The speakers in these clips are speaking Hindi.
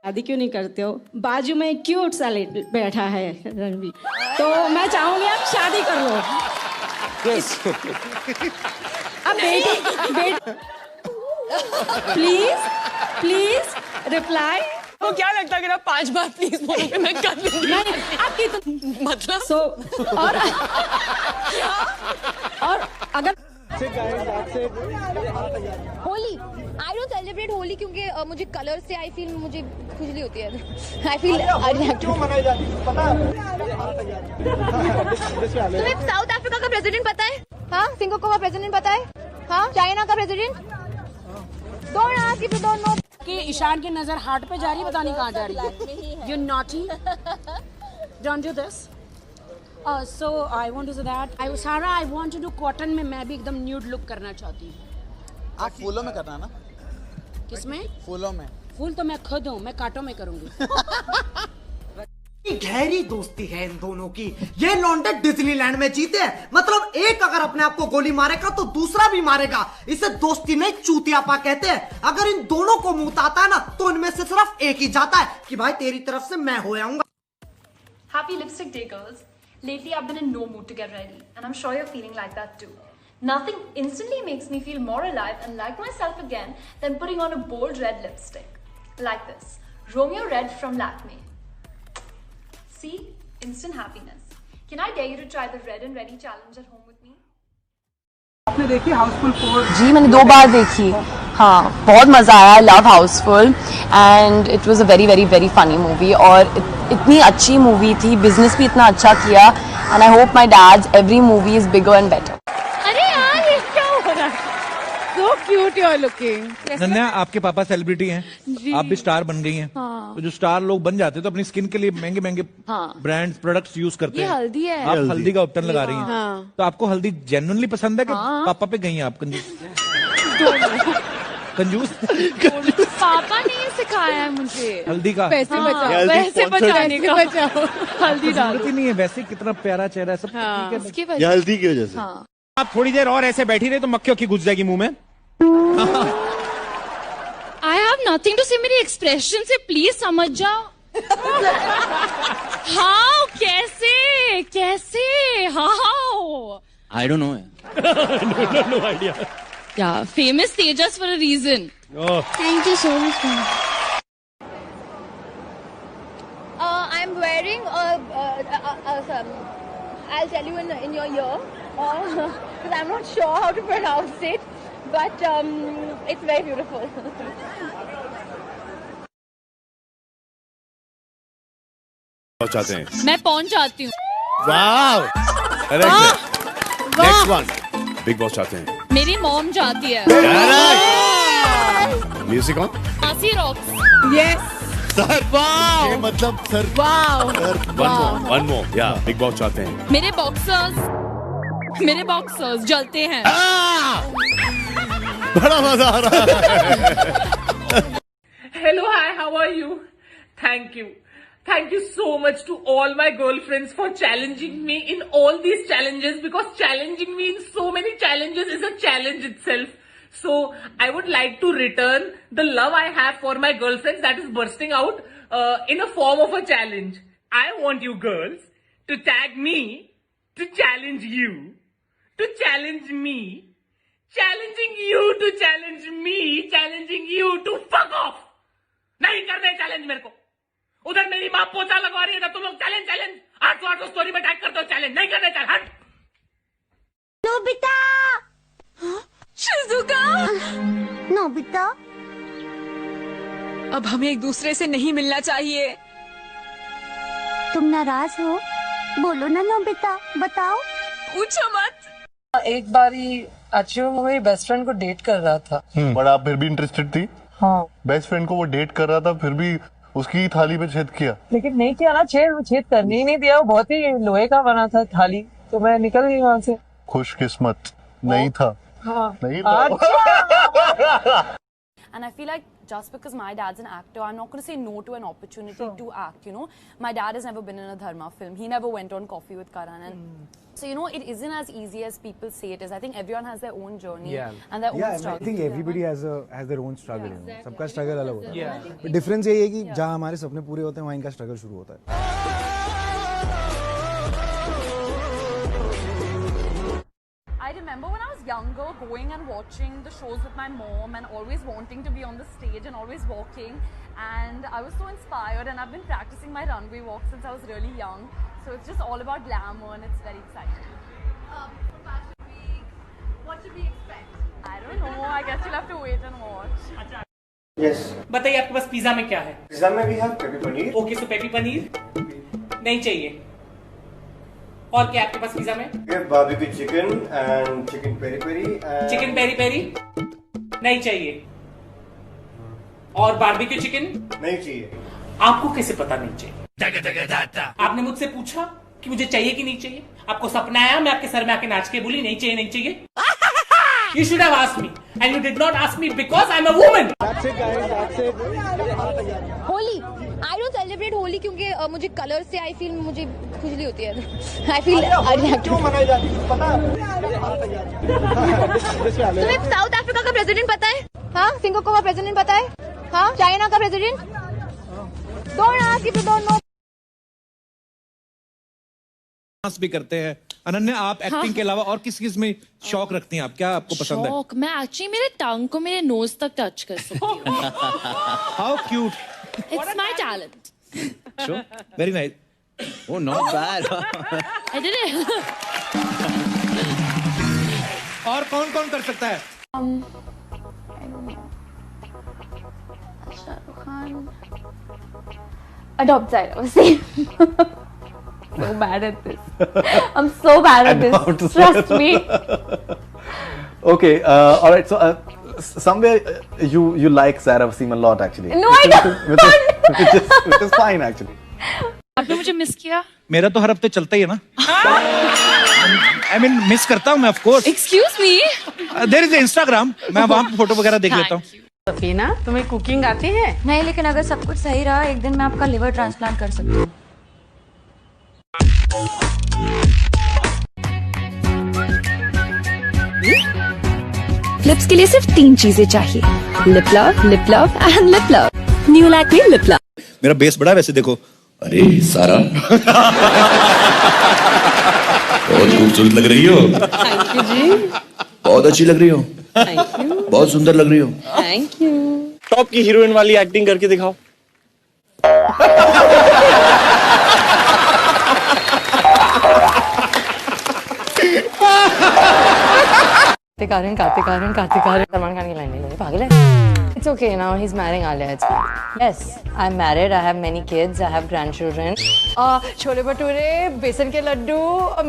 शादी क्यों नहीं करते हो? बाजू में क्यूट सा बैठा है रणवीर, तो मैं चाहूंगी आप शादी कर लो। अब बेटी प्लीज प्लीज रिप्लाई। तो क्या लगता है कि ना 5 बार प्लीज बोलोगे मैं कर लूंगी? नहीं आपकी तो मतलब और अगर Holi I don't celebrate Holi क्योंकि मुझे कलर से आई फील मुझे खुजली होती है। आई फील क्यों मनाई जाती है पता है? तुम्हें साउथ अफ्रीका का प्रेसिडेंट पता है? हाँ, सिंगापुर का प्रेसिडेंट पता है? हाँ, चाइना का president? Don't ask if you don't know. कि ईशान की नजर हार्ट पे जा रही है, पता नहीं कहाँ जा रही है। You naughty, don't do this. So I want to say that Sarah, I want to do cotton में मैं भी एकदम न्यूड लुक करना चाहती हूँ। आप फूलों में करना ना? किसमें? फूलों में। फूल तो मैं खुद हूँ, मैं कांटों में करूँगी। गहरी दोस्ती है इन दोनों की। ये लौंडे डिज्नीलैंड में जीते हैं, मतलब एक अगर अपने आप को गोली मारेगा तो दूसरा भी मारेगा। इसे दोस्ती नहीं चूतियापा कहते हैं। अगर इन दोनों को मुंह आता है ना तो इनमें से सिर्फ एक ही जाता है कि भाई तेरी तरफ से मैं हो आऊंगा। Happy Lipstick Day, girls. Lately, I've been in no mood to get ready, and I'm sure you're feeling like that too. Nothing instantly makes me feel more alive and like myself again than putting on a bold red lipstick. Like this. Romeo Red from Lakme. See? Instant happiness. Can I dare you to try the Red and Ready challenge at home with me? आपने देखी हाउसफुल 4? जी मैंने 2 बार देखी। हाँ, बहुत मजा आया। Love Housefull and it was a very very very funny movie और इतनी अच्छी मूवी थी, बिजनेस भी इतना अच्छा किया and I hope my dad's every movie is bigger and better. अरे यार ये क्या हो रहा है? So cute you are looking. नन्या, आपके पापा सेलिब्रिटी हैं, आप भी स्टार बन गई हैं। तो जो स्टार लोग बन जाते हैं तो अपनी स्किन के लिए महंगे महंगे ब्रांड्स प्रोडक्ट्स यूज करते हैं। हल्दी है। आप हल्दी का उपटन लगा रही हैं। तो आपको हल्दी जेन्युइनली पसंद है कि पापा पे गई हैं आप कंजूस? कंजूस पापा ने ये सिखाया है मुझे। हल्दी का पैसे बचाओ, पैसे बचाने का। हल्दी जरूरत ही नहीं है, वैसे कितना प्यारा चेहरा है, सब ठीक है। ये हल्दी की वजह से। आप थोड़ी देर और ऐसे बैठी रहे तो मक्खियों की घुस जाएगी मुंह में। I have nothing to say. मेरी एक्सप्रेशन से प्लीज समझ जाओ। हाउ कैसे कैसे how? I don't know. No idea. Yeah, famous Tejas for a reason. Oh. Thank you so much, ma'am. I'm wearing I'll tell you in your ear, because I'm not sure how to pronounce it, but it's very beautiful. चाहते हैं। मैं पहुंच जाती हूँ। वाव! नेक्स्ट वन, बिग बॉस चाहते हैं। मेरी मॉम जाती है। Music on. मासी रॉक्स। Yes. सर वाव! मतलब सर वाओ। वन मोर या बिग बॉस चाहते हैं। मेरे बॉक्सर्स जलते हैं। बड़ा मजा आ रहा है। Hello, hi, how are you? Thank you. Thank you so much to all my girlfriends for challenging me in all these challenges, because challenging me in so many challenges is a challenge itself. So I would like to return the love I have for my girlfriends that is bursting out in a form of a challenge. I want you girls to tag me, to challenge you, to challenge me, challenging you to challenge me, challenging you to fuck off. नहीं करने चैलेंज मेरे को। उधर मेरी माँ पोछा लगवा रही है ना, तुम लोग चैलेंज 800 स्टोरी में टैग करते हो। चैलेंज नहीं करने चल हट। नोबिता। शिजुका। नोबिता। अब हमें एक दूसरे से नहीं मिलना चाहिए। तुम नाराज हो? बोलो ना नोबिता, बताओ। पूछो मत। एक बार ही एक्चुअली वो मेरी बेस्ट फ्रेंड को डेट कर रहा था। बट आप फिर भी इंटरेस्टेड थी? हाँ। बेस्ट फ्रेंड को वो डेट कर रहा था, फिर भी उसकी थाली पे छेद किया? लेकिन नहीं किया ना, छेद करने ही नहीं दिया। वो बहुत ही लोहे का बना था थाली, तो मैं निकल गई वहां से। खुशकिस्मत नहीं था। हाँ। नहीं था। And I feel like just because my dad's an actor, I'm not going to say no to an opportunity to act, you know. My dad has never been in a Dharma film. He never went on Coffee with Karan. And so, you know, it isn't as easy as people say it is. I think everyone has their own journey and their own struggle. I think everybody has their own struggle. सबका struggle अलग होता है. But difference ये है कि जहाँ हमारे सपने पूरे होते हैं वहाँ इनका struggle शुरू होता है. I remember when I was younger going and watching the shows with my mom and always wanting to be on the stage and always walking, and I was so inspired, and I've been practicing my runway walk since I was really young, so it's just all about glamour and it's very exciting. For Fashion Week, what should we expect? I don't know, I guess you'll have to wait and watch. Yes. बताइए आपके पास पिज्जा में क्या है? पिज्जा में भी है peppy paneer. Okay, so peppy paneer नहीं चाहिए. और क्या आपके पास पिज्जा में? We have barbecue chicken and chicken peri peri. Chicken peri peri नहीं चाहिए. और बारबेक्यू चिकन नहीं चाहिए. आपको कैसे पता नहीं चाहिए? आपने मुझसे पूछा कि मुझे चाहिए कि नहीं चाहिए? आपको सपना आया, मैं आपके सर में आके नाच के बोली नहीं चाहिए नहीं चाहिए? You should have asked me, and you did not ask me because I'm a woman. That's it, guys. That's it. Holi, I don't celebrate Holi क्योंकि मुझे कलर से I feel मुझे खुजली होती है. I feel क्यों मनाई जाती है? पता है? तुम्हें साउथ अफ्रीका का प्रेसिडेंट पता है? हाँ, सिंगापुर का प्रेसिडेंट पता है? हाँ, चाइना का president? Don't ask if you don't know. भी करते हैं. अनन्या, आप एक्टिंग के अलावा और किस किस में शौक रखती हैं? आप क्या आपको पसंद है? शौक, मैं एक्चुअली मेरे टंग को मेरे नोज तक टच कर सकती हूँ. How cute. It's my talent. Sure. Very nice. Oh, not bad. I did it. और कौन कौन कर सकता है? Shahrukh Khan. Adopt Zaira Wasim. So bad at this. I'm so bad at this. Trust me. Okay, all right. So somewhere you like Zaira Wasim a lot, actually. No, I don't. Which is fine, actually. आपने मुझे मिस किया? मेरा तो हर हफ्ते चलता ही है ना. I mean, मिस करता हूँ मैं, of course. Excuse me. There is Instagram. मैं वहाँ पे फोटो वगैरह देख लेता हूँ. सफीना, तुम्हें कुकिंग आती है? नहीं, लेकिन अगर सब कुछ सही रहा एक दिन मैं आपका लिवर ट्रांसप्लांट कर सकती हूँ. लिप्स के लिए सिर्फ 3 चीजें चाहिए. Lip love and lip love. New Lakme lip love. मेरा बेस बड़ा है वैसे, देखो. अरे सारा बहुत खूबसूरत लग रही हो. थैंक यू जी. बहुत अच्छी लग रही हो. Thank you. बहुत सुंदर लग रही हो. Thank you. टॉप की हीरोइन वाली एक्टिंग करके दिखाओ. Karthik Aryan. Salman Khan की लाइन नहीं पागल है. It's okay now. He's marrying Alia. It's fine. Yes, I'm married. I have many kids. I have grandchildren. Chole bhature, बेसन के लड्डू,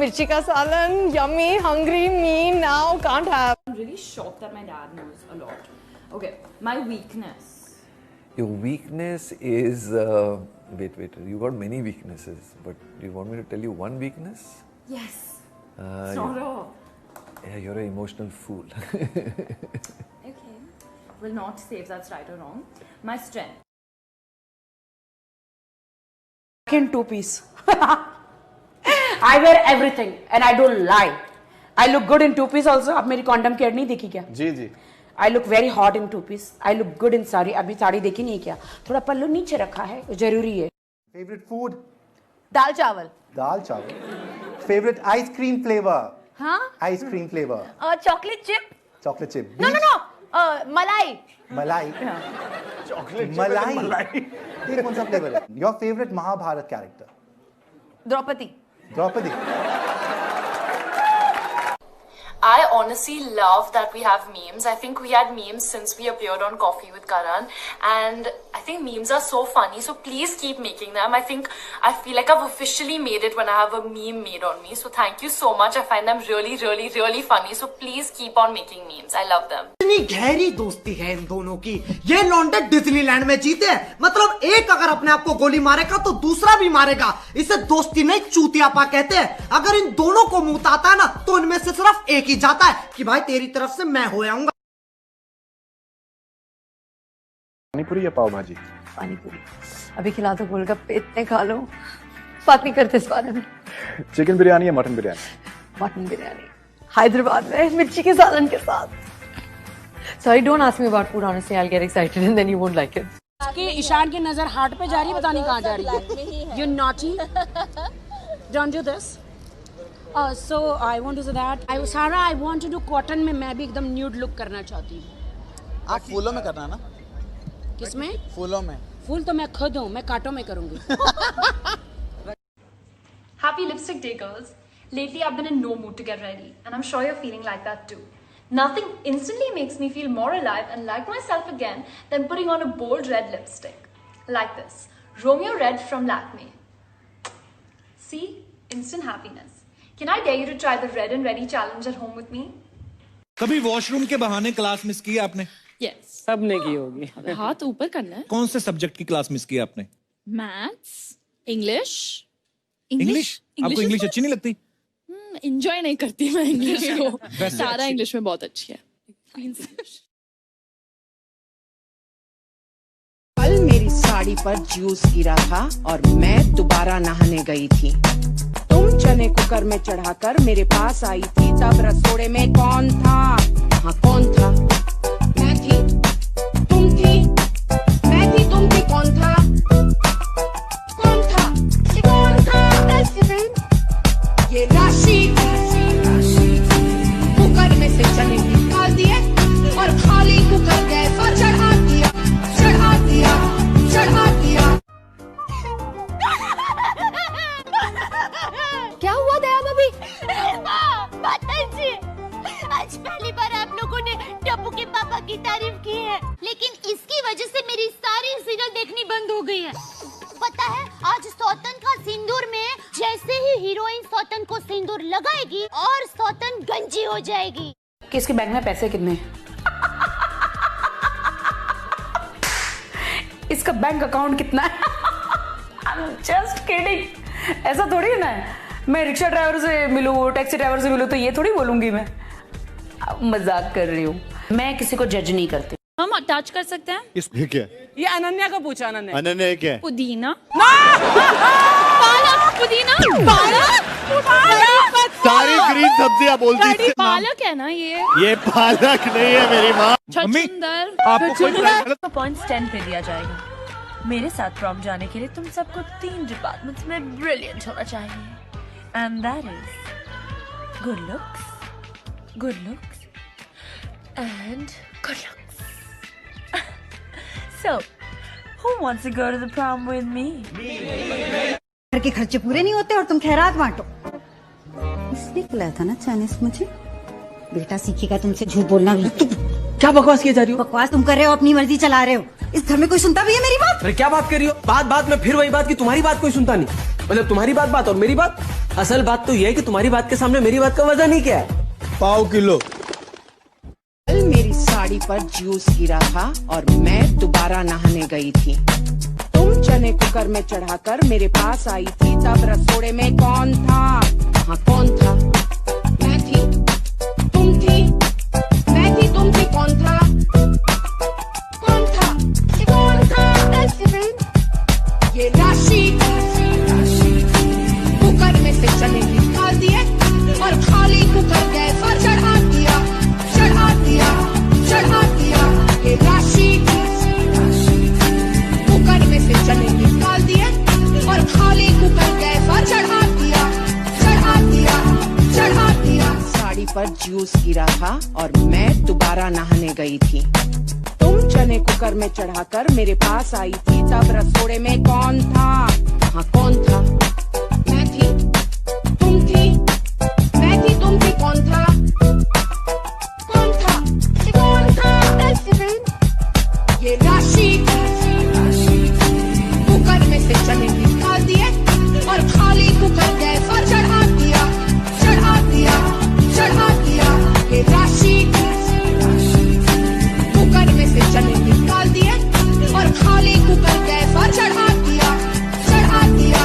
मिर्ची का सालन, yummy, hungry, me now can't have. I'm really shocked that my dad knows a lot. Okay, my weakness. Your weakness is wait. You got many weaknesses, but do you want me to tell you one weakness? Yes. Sort of. Yeah, you're an emotional fool. Okay. Will not say if that's right or wrong. My strength. In 2-piece. I wear everything and I don't lie. I look good in 2-piece also. आप मेरी condom की ad नहीं देखी क्या? जी जी. I look very hot in 2-piece. I look good in sari. अभी साड़ी देखी नहीं क्या? थोड़ा पल्लू नीचे रखा है, जरूरी है. Favorite food? दाल चावल. दाल चावल. Favorite ice cream flavor? हाँ? Ice cream flavor. Chocolate chip. Chocolate chip. No. मलाई. Malai. Chocolate Malai. ये कौन सा flavor है? Your favorite Mahabharat character? Draupadi. I honestly love that we have memes. I think we had memes since we appeared on Coffee with Karan, and I think memes are so funny. So please keep making them. I feel like I've officially made it when I have a meme made on me. So thank you so much. I find them really, really, really funny. So please keep on making memes. I love them. इतनी गहरी दोस्ती है इन दोनों की. ये लौंडे डिज्नीलैंड में जीते हैं. मतलब एक अगर अपने आप को गोली मारेगा तो दूसरा भी मारेगा. इसे दोस्ती नहीं चूतियापा कहते हैं. अगर इन दोनों को मुंह आता है ना तो इनमें से सिर्फ एक ही जाता है कि भाई तेरी तरफ से मैं हो आऊंगा. पूरी या पाव भाजी? पानी पूरी। अभी खिला दो गोलगप्पे, इतने खा लो, बात नहीं करते इस बारे में। चिकन बिरयानी या मटन बिरयानी? मटन बिरयानी, हैदराबाद में मिर्ची के सालन के साथ। Sorry, don't ask me about food. Honestly, I'll get excited and then you won't like it. कि ईशान की नजर हार्ट पे जा रही है, पता नहीं कहाँ जा रही है। You naughty. Don't do this. So I want to say that. Sara, I want to do cotton में मैं भी एकदम nude look करना चाहती हूँ। आप फूलों में करना ना? किसमें? फूलों में। फूल तो मैं खुद हूँ, मैं कांटों में करूँगी। Happy Lipstick Day, girls. Lately, I've been in no mood to get ready, and I'm sure you're feeling like that too. Nothing instantly makes me feel more alive and like myself again than putting on a bold red lipstick. Like this. Romeo Red from Lakme. See? Instant happiness. Can I dare you to try the Red and Ready challenge at home with me? कभी वॉशरूम के बहाने क्लास मिस की आपने? Yes. सबने की होगी। हाथ ऊपर करना है। कौन से सब्जेक्ट की क्लास मिस की आपने? Maths, English. इंग्लिश? आपको इंग्लिश अच्छी नहीं लगती? एंजॉय नहीं करती मैं इंग्लिश को। सारा इंग्लिश में बहुत अच्छी है। कल मेरी साड़ी पर जूस गिरा था और मैं दोबारा नहाने गई थी। तुम चने कुकर में चढ़ाकर मेरे पास आई थी, तब रसोड़े में कौन था? हाँ कौन था? मैं थी, तुम थी, मैं थी, तुम थी, कौन था? कौन था? कौन था? ये राशि कुकर में से चने निकाल दिए और खाली कुकर गैस पर चढ़ा दिया, चढ़ा दिया, चढ़ा दिया। क्या हुआ दया भाभी? आज पहली बार आप लोगों ने टप्पू के पापा की तारीफ की है, लेकिन इसकी वजह से मेरी सारी सीरियल देखनी बंद हो गई है। पता है, आज सौतन का सिंदूर में जैसे ही हीरोइन सौतन को सिंदूर लगाएगी और सौतन गंजी हो जाएगी। किसके बैंक में पैसे कितने? इसका बैंक अकाउंट कितना है? I'm just kidding. ऐसा थोड़ी ना है, मैं रिक्शा ड्राइवर से मिलूं, टैक्सी ड्राइवर से मिलूं तो ये थोड़ी बोलूंगी मैं। मजाक कर रही हूँ, मैं किसी को जज नहीं करती। हम अटैच कर सकते हैं? ये क्या? ये अनन्या को पूछा। अनन्या, अनन्या क्या है? पुदीना। पालक, पुदीना, पालक, सारी ग्रीन सब्जियां बोलती है। पालक है ना ये पालक नहीं है मेरी माँ। छछूंदर। आपको पॉइंट्स 10 पे दिया जाएगा। मेरे साथ प्रॉम जाने के लिए तुम सबको 3 डिपार्टमेंट्स में ब्रिलियंट होना चाहिए, and that is good looks and good looks. So, who wants to go to the prom with me? घर के खर्चे पूरे नहीं होते और तुम खैरात बांटो। इसलिए खिलाया था ना चाइनीज मुझे। बेटा सीखेगा तुमसे झूठ बोलना भी। क्या बकवास किए जा रही हो? बकवास तुम कर रहे हो, अपनी मर्जी चला रहे हो। इस घर में कोई सुनता भी है मेरी बात? अरे क्या बात कर रही हो? बात में फिर वही बात कि तुम्हारी बात कोई सुनता नहीं। मतलब तुम्हारी बात और मेरी बात। असल बात तो ये है कि तुम्हारी बात के सामने मेरी बात का वजन ही क्या है? पाव किलो। कल मेरी साड़ी पर जूस गिरा था और मैं दोबारा नहाने गई थी। तुम चने कुकर में चढ़ाकर मेरे पास आई थी, तब रसोड़े में कौन था? हाँ कौन था? मैं थी, तुम थी, मैं थी, तुम थी, कौन था? कौन था? कौन था? ये राशि कुकर में से चने निकाल दिए और खाली कुकर गैस पर चढ़ा दिया, चढ़ा दिया, चढ़ा दिया। ये राशि कुकर में से चने निकाल दिए और खाली कुकर गैस पर चढ़ा दिया, चढ़ा दिया, चढ़ा दिया। साड़ी पर जूस गिरा था और मैं दोबारा नहाने गई थी। तुम चने कुकर में चढ़ाकर मेरे पास आई थी, तब रसोड़े में कौन था? हाँ कौन था? मैं थी, तुम थी, मैं थी, तुम थी, कौन था? कौन था? कौन था? ये राशि कुकर में से चने निकाल दिए और खाली कुकर गैस पर चढ़ा दिया, चढ़ा दिया, चढ़ा दिया। ये राशि कुकर में से चने निकाल दिए और खाली कुकर गैस पर चढ़ा दिया, चढ़ा दिया।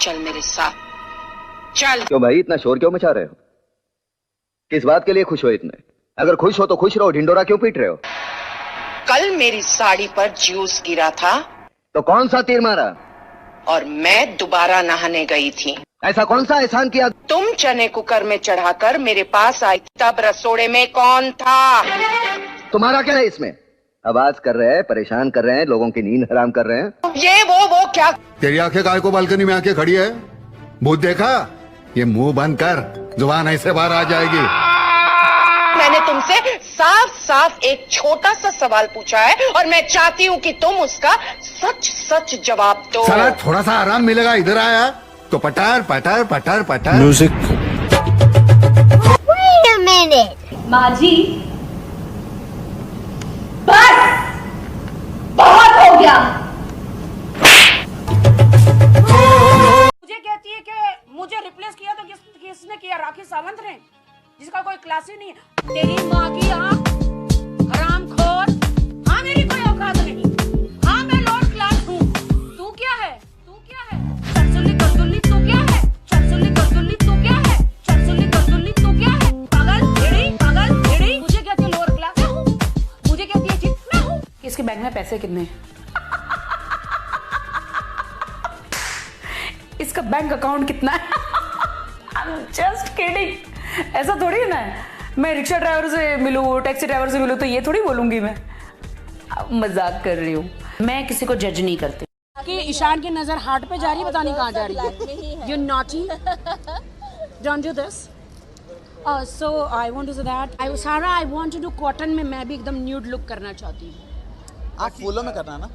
चल मेरे साथ चल। क्यों भाई इतना शोर क्यों मचा रहे हो? किस बात के लिए खुश हो इतने? अगर खुश हो तो खुश रहो, ढिंडोरा क्यों पीट रहे हो? कल मेरी साड़ी पर जूस गिरा था तो कौन सा तीर मारा? और मैं दोबारा नहाने गई थी। ऐसा कौन सा एहसान किया? तुम चने कुकर में चढ़ाकर मेरे पास आई, तब रसोड़े में कौन था? तुम्हारा क्या है इसमें? आवाज कर रहे हैं, परेशान कर रहे हैं, लोगों की नींद हराम कर रहे हैं। ये वो क्या? तेरी आंखें काय को बालकनी में आके खड़ी है? भूत देखा? ये मुंह बंद कर, जुबान ऐसे बाहर आ जाएगी। मैंने तुमसे साफ साफ एक छोटा सा सवाल पूछा है और मैं चाहती हूँ कि तुम उसका सच सच जवाब दो। साला थोड़ा सा आराम मिलेगा, इधर आया तो पटार पटार पटार पटार। म्यूजिक। Wait a minute. माँ जी, बस बहुत हो गया। मुझे कहती है कि मुझे रिप्लेस किया तो किसने किया? राखी सावंत ने, जिसका कोई क्लास ही नहीं है। तेरी माँ की आँख हरामखोर। हाँ, मेरी कोई औकात नहीं। हाँ, मैं लॉर्ड क्लास हूँ। तू क्या है? तू क्या है? चरसुल्ली करदुल्ली तू क्या है? चरसुल्ली करदुल्ली तू क्या है? चरसुल्ली करदुल्ली तू क्या है? पागल भेड़ी, पागल भेड़ी। मुझे कहती है लोअर क्लास में हूँ, मुझे कहती है चिप में हूँ। इसके बैंक में पैसे कितने हैं? इसका बैंक अकाउंट कितना है? Just kidding. ऐसा थोड़ी है ना, मैं रिक्शा ड्राइवर से मिलूँ, टैक्सी ड्राइवर से मिलूँ तो ये थोड़ी बोलूंगी मैं। मजाक कर रही हूँ, मैं किसी को जज नहीं करती। कि ईशान की नजर हार्ट पे जा रही है, पता नहीं कहाँ जा रही है। You naughty, don't do this. So I want to say that सारा I want to do cotton में। मैं भी एकदम न्यूड लुक करना चाहती हूँ। आप फूलों में करना ना?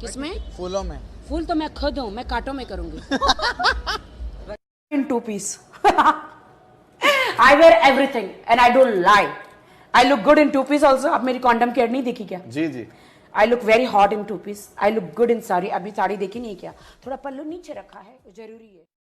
किसमें? फूलों में। फूल तो मैं खुद हूँ, मैं कांटों में करूंगी। In 2 piece. I wear everything and I don't lie. I look good in 2 piece also. आप मेरी कॉन्डम की एड नहीं देखी क्या? जी जी। I look very hot in 2 piece. I look good in sari. अभी साड़ी देखी नहीं क्या? थोड़ा पल्लू नीचे रखा है, जरूरी है।